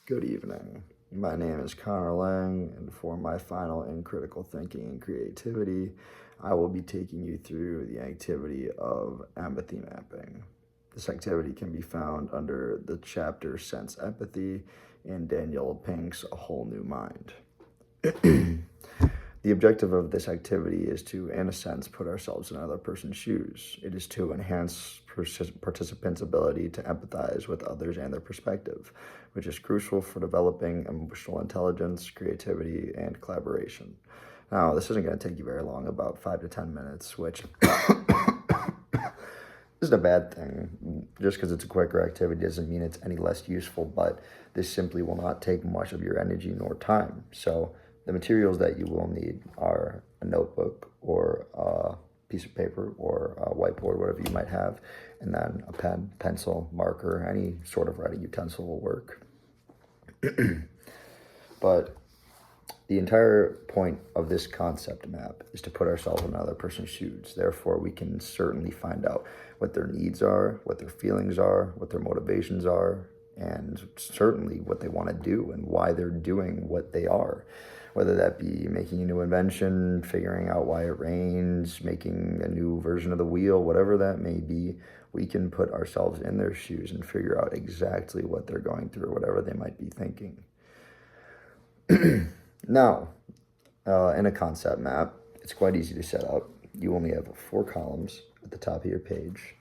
Good evening. My name is Connor Lang, and for my final in critical thinking and creativity, I will be taking you through the activity of empathy mapping. This activity can be found under the chapter Sense Empathy in Daniel Pink's A Whole New Mind. The objective of this activity is to, in a sense, put ourselves in another person's shoes. It is to enhance participants' ability to empathize with others and their perspective, which is crucial for developing emotional intelligence, creativity, and collaboration. Now, this isn't going to take you very long, about 5 to 10 minutes, which isn't a bad thing. Just because it's a quicker activity doesn't mean it's any less useful, but this simply will not take much of your energy nor time. So the materials that you will need are a notebook or a piece of paper or a whiteboard, whatever you might have, and then a pen, pencil, marker, any sort of writing utensil will work. But the entire point of this concept map is to put ourselves in another person's shoes. Therefore, we can certainly find out what their needs are, what their feelings are, what their motivations are, and certainly what they want to do and why they're doing what they are. Whether that be making a new invention, figuring out why it rains, making a new version of the wheel, whatever that may be, we can put ourselves in their shoes and figure out exactly what they're going through, whatever they might be thinking. Now, in a concept map, it's quite easy to set up. You only have 4 columns at the top of your page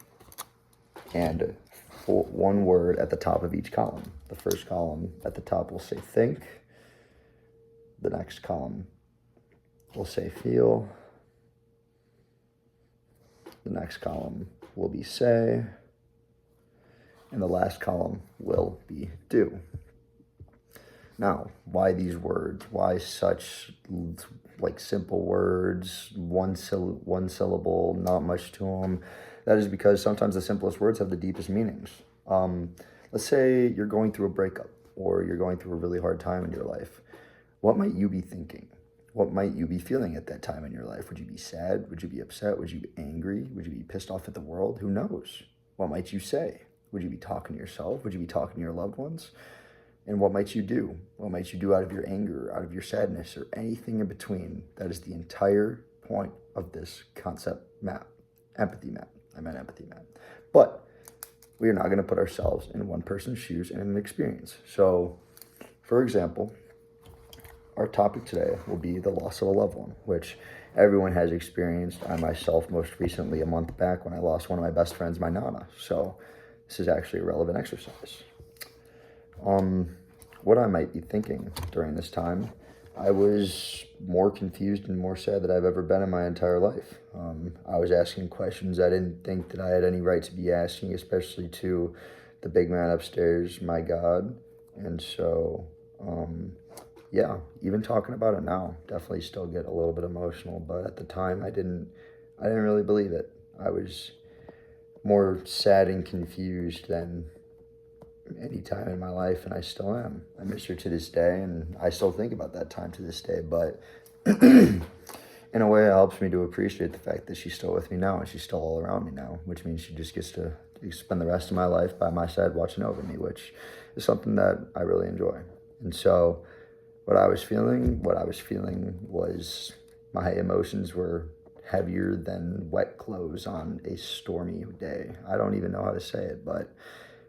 and one word at the top of each column. The first column at the top will say think. The next column will say feel. The next column will be say. And the last column will be do. Now, why these words? Why such simple words, one syllable, not much to them? That is because sometimes the simplest words have the deepest meanings. Let's say you're going through a breakup or you're going through a really hard time in your life. What might you be thinking? What might you be feeling at that time in your life? Would you be sad? Would you be upset? Would you be angry? Would you be pissed off at the world? Who knows? What might you say? Would you be talking to yourself? Would you be talking to your loved ones? And what might you do? What might you do out of your anger, out of your sadness, or anything in between? That is the entire point of this concept map. Empathy map. I meant empathy map. But we are not going to put ourselves in one person's shoes in an experience. So, for example, our topic today will be the loss of a loved one, which everyone has experienced. I myself, most recently, a month back, when I lost one of my best friends, my Nana. So this is actually a relevant exercise. What I might be thinking during this time, I was more confused and more sad than I've ever been in my entire life. I was asking questions I didn't think that I had any right to be asking, especially to the big man upstairs, my God. And so, yeah, even talking about it now, definitely still get a little bit emotional. But at the time, I didn't really believe it. I was more sad and confused than any time in my life, and I still am. I miss her to this day, and I still think about that time to this day, but in a way it helps me to appreciate the fact that she's still with me now, and she's still all around me now, which means she just gets to spend the rest of my life by my side watching over me, which is something that I really enjoy. And so what I was feeling was my emotions were heavier than wet clothes on a stormy day. I don't even know how to say it, but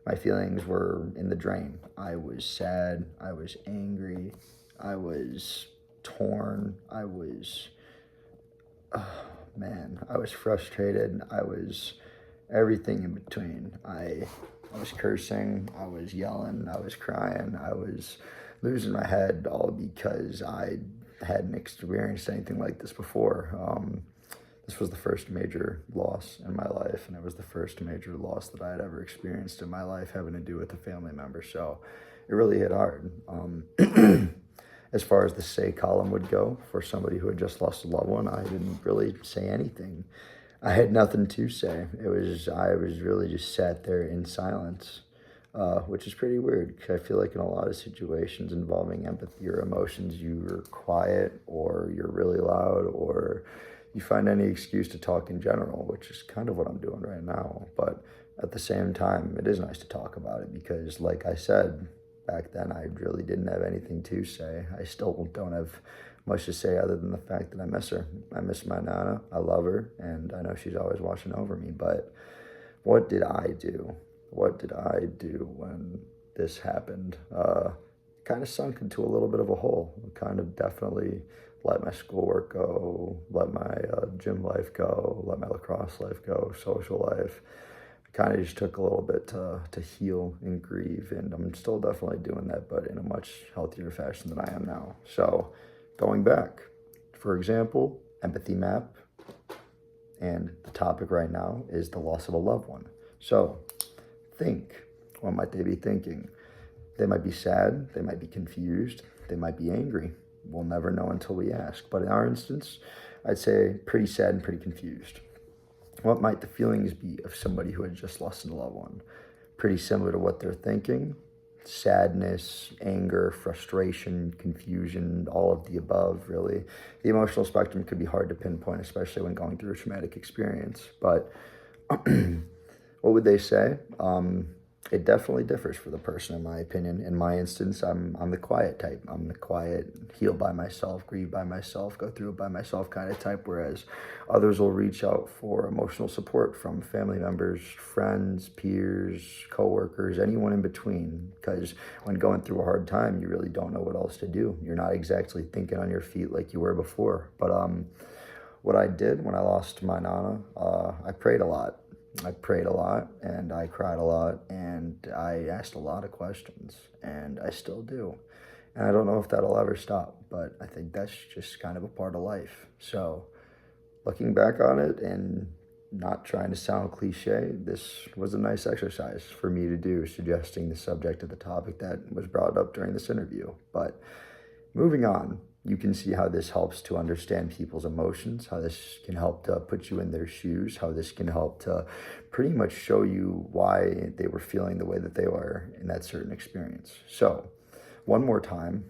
my feelings were in the drain. I was sad. I was angry. I was torn. I was frustrated. I was everything in between. I was cursing. I was yelling. I was crying. I was losing my head, all because I hadn't experienced anything like this before. This was the first major loss in my life, and it was the first major loss that I had ever experienced in my life having to do with a family member, so it really hit hard. As far as the say column would go, for somebody who had just lost a loved one, I didn't really say anything. I had nothing to say. I was really just sat there in silence, which is pretty weird, because I feel like in a lot of situations involving empathy or emotions, you're quiet, or you're really loud, or you find any excuse to talk in general, which is kind of what I'm doing right now. But at the same time, it is nice to talk about it because, like I said, Back then, I really didn't have anything to say. I still don't have much to say other than the fact that I miss her. I miss my Nana. I love her, and I know she's always watching over me. But what did I do? What did I do when this happened? Kind of sunk into a little bit of a hole. Kind of definitely let my schoolwork go, let my gym life go, let my lacrosse life go, social life. Kind of just took a little bit to heal and grieve, and I'm still definitely doing that, but in a much healthier fashion than I am now. So going back, for example, empathy map, and the topic right now is the loss of a loved one. So think, what might they be thinking? They might be sad, they might be confused, they might be angry. We'll never know until we ask. But in our instance, I'd say pretty sad and pretty confused. What might the feelings be of somebody who had just lost a loved one? Pretty similar to what they're thinking. Sadness, anger, frustration, confusion, all of the above, really. The emotional spectrum could be hard to pinpoint, especially when going through a traumatic experience. But what would they say? It definitely differs for the person, in my opinion. In my instance, I'm the quiet type. I'm the quiet, heal by myself, grieve by myself, go through it by myself kind of type, whereas others will reach out for emotional support from family members, friends, peers, coworkers, anyone in between. Because when going through a hard time, you really don't know what else to do. You're not exactly thinking on your feet like you were before. But what I did when I lost my Nana, I prayed a lot. I prayed a lot, and I cried a lot, and I asked a lot of questions, and I still do. And I don't know if that'll ever stop, but I think that's just kind of a part of life. So looking back on it and not trying to sound cliche, this was a nice exercise for me to do, suggesting the subject of the topic that was brought up during this interview. But moving on, you can see how this helps to understand people's emotions, how this can help to put you in their shoes, how this can help to pretty much show you why they were feeling the way that they were in that certain experience. So one more time,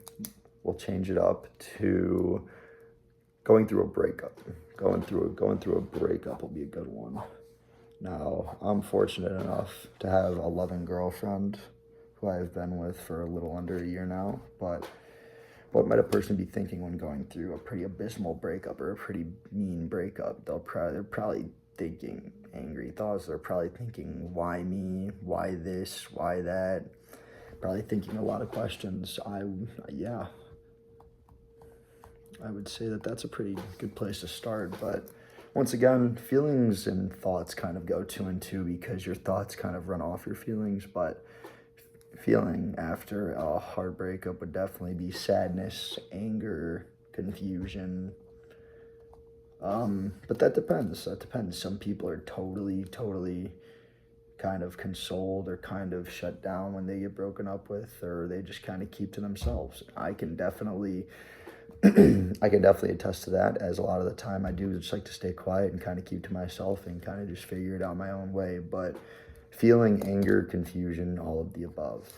we'll change it up to going through a breakup. Going through a breakup will be a good one. Now, I'm fortunate enough to have a loving girlfriend who I've been with for a little under a year now, but what might a person be thinking when going through a pretty abysmal breakup or a pretty mean breakup? They're probably thinking angry thoughts. They're probably thinking, why me? Why this? Why that? Probably thinking a lot of questions. I would say that that's a pretty good place to start. But once again, feelings and thoughts kind of go two and two because your thoughts kind of run off your feelings, but feeling after a hard breakup would definitely be sadness, anger, confusion. But that depends. Some people are totally kind of consoled or kind of shut down when they get broken up with, or they just kind of keep to themselves. I can definitely attest to that, as a lot of the time I do just like to stay quiet and kind of keep to myself and kind of just figure it out my own way. But feeling anger, confusion, all of the above.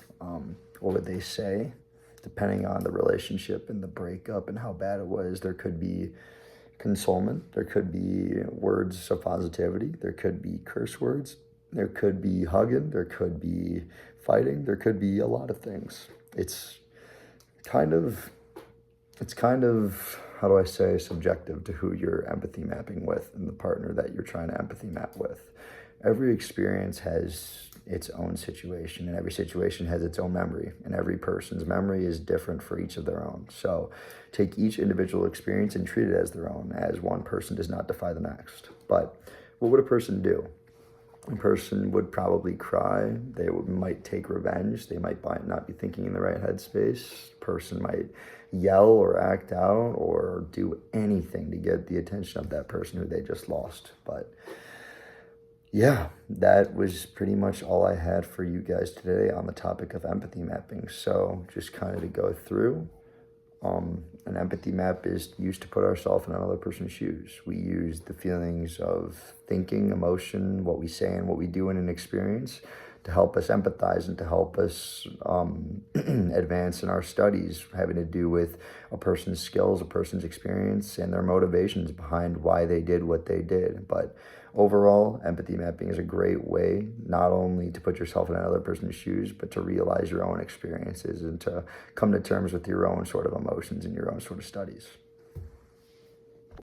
What would they say? Depending on the relationship and the breakup and how bad it was, there could be consolement, there could be words of positivity, there could be curse words, there could be hugging, there could be fighting, there could be a lot of things. It's kind of, how do I say, subjective to who you're empathy mapping with and the partner that you're trying to empathy map with. Every experience has its own situation, and every situation has its own memory, and every person's memory is different for each of their own. So take each individual experience and treat it as their own, as one person does not defy the next. But what would a person do? A person would probably cry. They might take revenge. They might not be thinking in the right headspace. A person might yell or act out or do anything to get the attention of that person who they just lost. But yeah, that was pretty much all I had for you guys today on the topic of empathy mapping. So just kind of to go through, an empathy map is used to put ourselves in another person's shoes. We use the feelings of thinking, emotion, what we say and what we do in an experience to help us empathize and to help us advance in our studies having to do with a person's skills, a person's experience, and their motivations behind why they did what they did. But Overall, empathy mapping is a great way not only to put yourself in another person's shoes, but to realize your own experiences and to come to terms with your own sort of emotions and your own sort of studies.